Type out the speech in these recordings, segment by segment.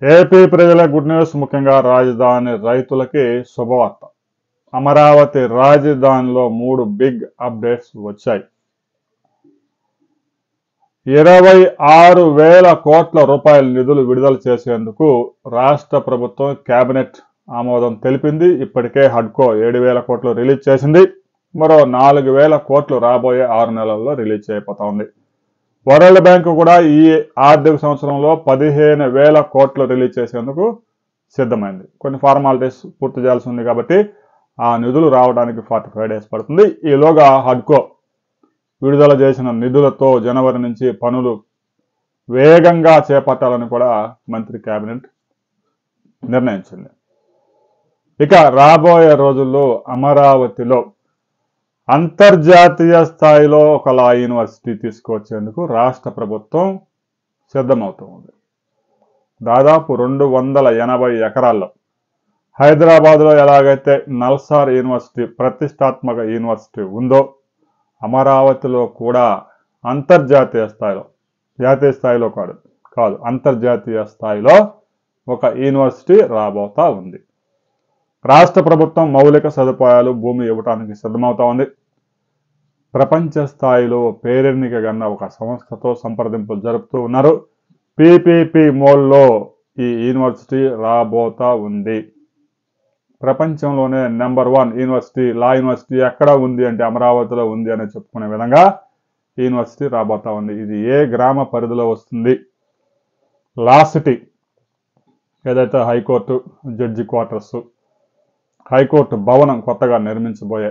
AP ప్రజల good news, ముఖ్యంగా రాజధాని రైతులకి శుభవార్త. అమరావతి రాజధానిలో 3 బిగ్ అప్డేట్స్ వచ్చాయి. 26,000 కోట్ల రూపాయల నిధులు విడుదల చేసేందుకు రాష్ట్ర ప్రభుత్వం కేబినెట్ ఆమోదం తెలిపింది. ఇప్పటికే హడ్కో 7,000 కోట్లు రిలీజ్ చేసింది. మరో 4,000 కోట్లు రాబోయే 6 నెలల్లో రిలీజ్ చేయబోతోంది. వరల్డ్ బ్యాంక్ కూడా ఈ ఆర్థిక సంవత్సరంలో 15,000 కోట్లు రిలీజ్ చేసేందుకు సిద్ధమైంది. కొన్ని ఫార్మాలిటీస్ పూర్తి చేయాల్సి ఉంది కాబట్టి ఆ నిధులు రావడానికి 45 డేస్ పడుతుంది. ఈలోగా హడ్కో విడుదల చేసిన నిధులతో జనవరి నుంచి పనులు వేగంగా చేపట్టాలని కూడా మంత్రి కేబినెట్ నిర్ణయించింది. ఇక రాబోయే రోజుల్లో అమరావతిలో అంతర్జాతీయ స్థాయిలో ఒక లా యూనివర్సిటీ తీసుకొచ్చేందుకు రాష్ట్ర ప్రభుత్వం సిద్ధమవుతుంది. దాదాపు 280 ఎకరాల్లో హైదరాబాద్లో ఎలాగైతే నల్సార్ యూనివర్సిటీ ప్రతిష్టాత్మక యూనివర్సిటీ ఉందో, అమరావతిలో కూడా అంతర్జాతీయ స్థాయిలో, జాతీయ స్థాయిలో కాదు అంతర్జాతీయ స్థాయిలో ఒక యూనివర్సిటీ రాబోతా ఉంది. రాష్ట్ర ప్రభుత్వం మౌలిక సదుపాయాలు, భూమి ఇవ్వడానికి సిద్ధమవుతా ఉంది. ప్రపంచ స్థాయిలో పేరెన్నికగన్న ఒక సంస్థతో సంప్రదింపులు జరుపుతూ ఉన్నారు. పీపీపీ మోడ్లో ఈ యూనివర్సిటీ రాబోతా ఉంది. ప్రపంచంలోనే నెంబర్ 1 యూనివర్సిటీ, లా యూనివర్సిటీ ఎక్కడ ఉంది అంటే అమరావతిలో ఉంది అని చెప్పుకునే విధంగా యూనివర్సిటీ రాబోతా ఉంది. ఇది ఏ గ్రామ పరిధిలో వస్తుంది? లా సిటీ, ఏదైతే హైకోర్టు జడ్జి క్వార్టర్స్, హైకోర్టు భవనం కొత్తగా నిర్మించబోయే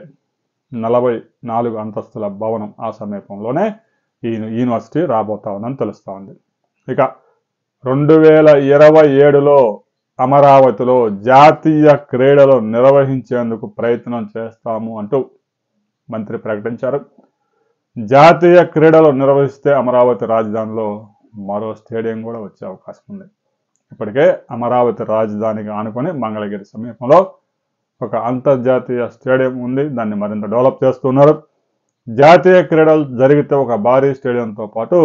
44 అంతస్తుల భవనం, ఆ సమీపంలోనే ఈ యూనివర్సిటీ రాబోతా ఉందని తెలుస్తూ ఉంది. ఇక 2027లో అమరావతిలో జాతీయ క్రీడలు నిర్వహించేందుకు ప్రయత్నం చేస్తాము అంటూ మంత్రి ప్రకటించారు. జాతీయ క్రీడలు నిర్వహిస్తే అమరావతి రాజధానిలో మరో స్టేడియం కూడా వచ్చే అవకాశం ఉంది. ఇప్పటికే అమరావతి రాజధానికి ఆనుకొని మంగళగిరి సమీపంలో ఒక అంతర్జాతీయ స్టేడియం ఉంది. దాన్ని మరింత డెవలప్ చేస్తున్నారు. జాతీయ క్రీడలు జరిగితే ఒక భారీ స్టేడియంతో పాటు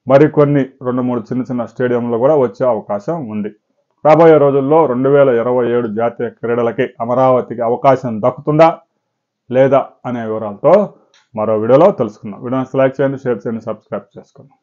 మరికొన్ని 2-3 చిన్న స్టేడియంలు కూడా వచ్చే అవకాశం ఉంది. రాబోయే రోజుల్లో 2027 జాతీయ క్రీడలకి అమరావతికి అవకాశం దక్కుతుందా లేదా అనే వివరాలతో మరో వీడియోలో తెలుసుకుందాం. వీడియోని లైక్ చేయండి, షేర్ చేయండి, సబ్స్క్రైబ్ చేసుకోండి.